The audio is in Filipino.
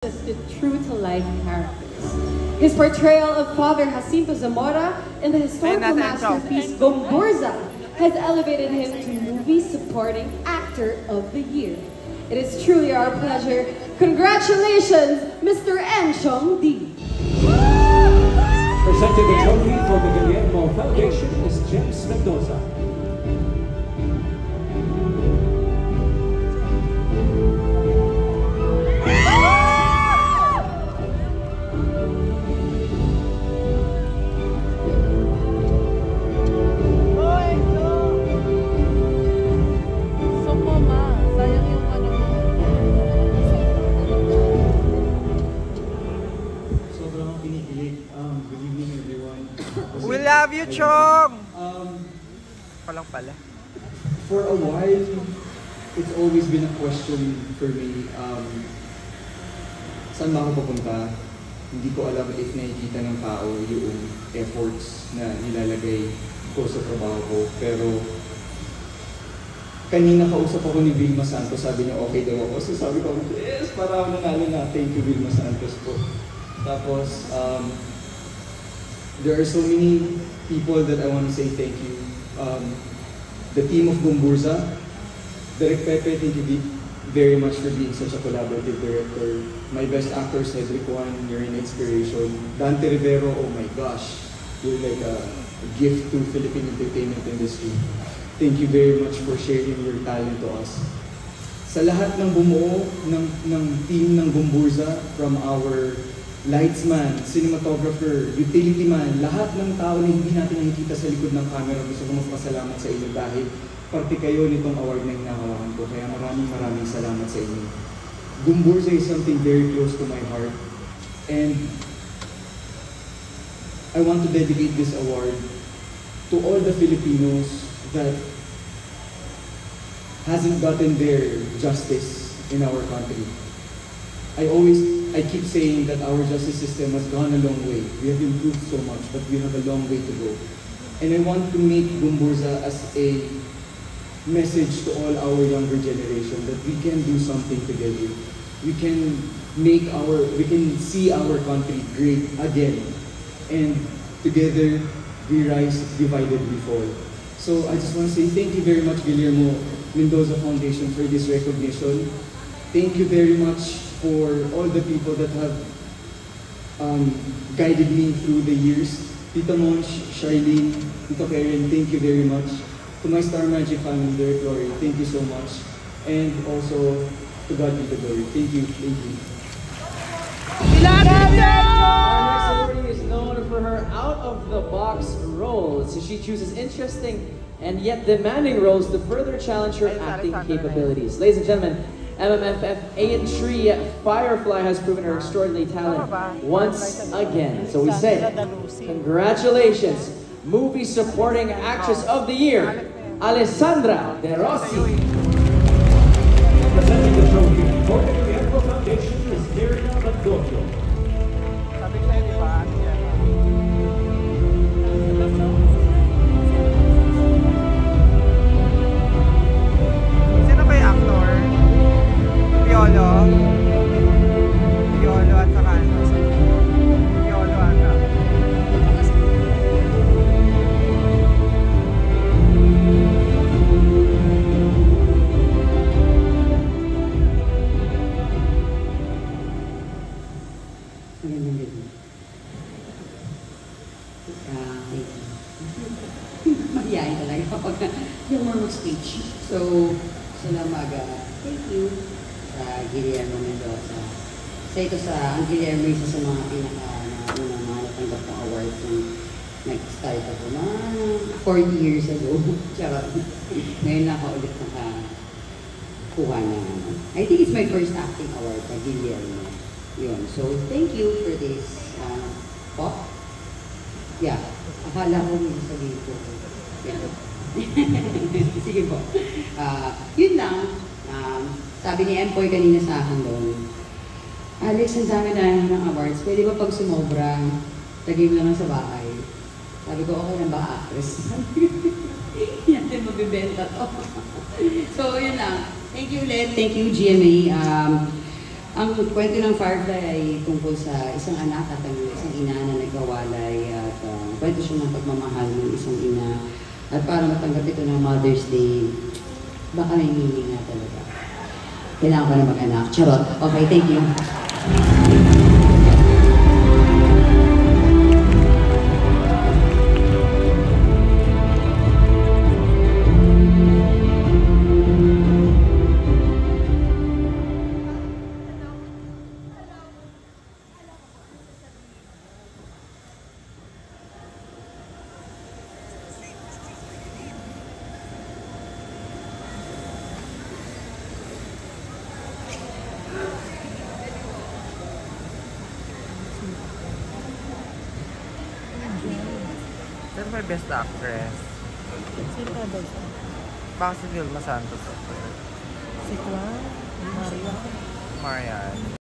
to true-to-life characters. His portrayal of Father Jacinto Zamora in the historical masterpiece Gomburza has elevated him to Movie Supporting Actor of the Year. It is truly our pleasure. Congratulations, Mr. Enchong D. Presenting the trophy for the Guillermo Foundation is James Mendoza. We love you, Chong! Palang pala. For a while, it's always been a question for me. Saan ba ako papunta? Hindi ko alam if nakikita ng tao yung efforts na nilalagay ko sa trabaho ko. Pero kanina kausap ako ni Vilma Santos, sabi niya okay daw ako. So sabi ko, yes, para ako nanalo na. Thank you, Vilma Santos po. Tapos, there are so many people that I want to say thank you. The team of Gomburza, Direk Pepe, thank you very much for being such a collaborative director. My best actor, Cedric Juan, you're an inspiration. Dante Rivero, oh my gosh, you're like a gift to Philippine entertainment industry. Thank you very much for sharing your talent to us. Sa lahat ng bumuo ng team ng Gomburza, from our lightsman, cinematographer, utility man, lahat ng tao na hindi natin nakikita sa likod ng camera, gusto ko magpasalamat sa inyo dahil parte kayo nitong award na hinahawakan ko. Kaya maraming salamat sa inyo. Gomburza is something very close to my heart. And I want to dedicate this award to all the Filipinos that hasn't gotten their justice in our country. I keep saying that our justice system has gone a long way. We have improved so much, but we have a long way to go. And I want to make Gomburza as a message to all our younger generation that we can do something together. We can see our country great again. And together, we rise, divided we fall. So I just want to say thank you very much, Guillermo Mendoza Foundation, for this recognition. Thank you very much for all the people that have guided me through the years. Tita Monch, Charlene, Tito Karen, thank you very much. To my Star Magic family, Derek Lori, thank you so much. And also, to God be the glory. Thank you, thank you. Our next awardee is known for her out-of-the-box roles. So she chooses interesting and yet demanding roles to further challenge her acting capabilities. Ladies and gentlemen, MMFF A&Tree Firefly has proven her extraordinary talent once again. So we say, congratulations, Movie Supporting Actress of the Year, Alessandra De Rossi. Presenting the trophy for the Guillermo Foundation is Derina Mendoza. Sino ba yung actor? Piolo at saka Piolo ata. Magandang gabi. Mahihain talaga kapag yung more speech. So, thank you sa Guillermo Mendoza. Ito ang Guillermo isa sa mga pinaka-unang mga natanggap ng awards nung nag-start ako na 40 years ago. Charot. Ngayon na ako ulit nakakuha na. I think it's my first acting award sa Guillermo. Yun. So, thank you for this pop. Yeah. Akala ko may sabihin ko. Sige po. Yun lang. Sabi ni Empoy kanina sa akin doon, Alex, ang dami na ng awards. Pwede ba pag sumobra, lagay mo lang sa bahay? Sabi ko, okay lang ba, actress? Yan din mabibenta to. So, yun lang. Thank you ulit. Thank you, GMA. Ang kwento ng Firefly ay tungkol sa isang anak at ang isang ina na nagkawalay at kwento siya ng pagmamahal ng isang ina. At para matanggap ito ng Mother's Day, baka may meaning nga talaga. Kailangan ko na mag-anak. Charot. Okay, thank you. Pero may best actress. Sino ba siya? Baka si Vilma Santos. Si Juan? Maria? Marian.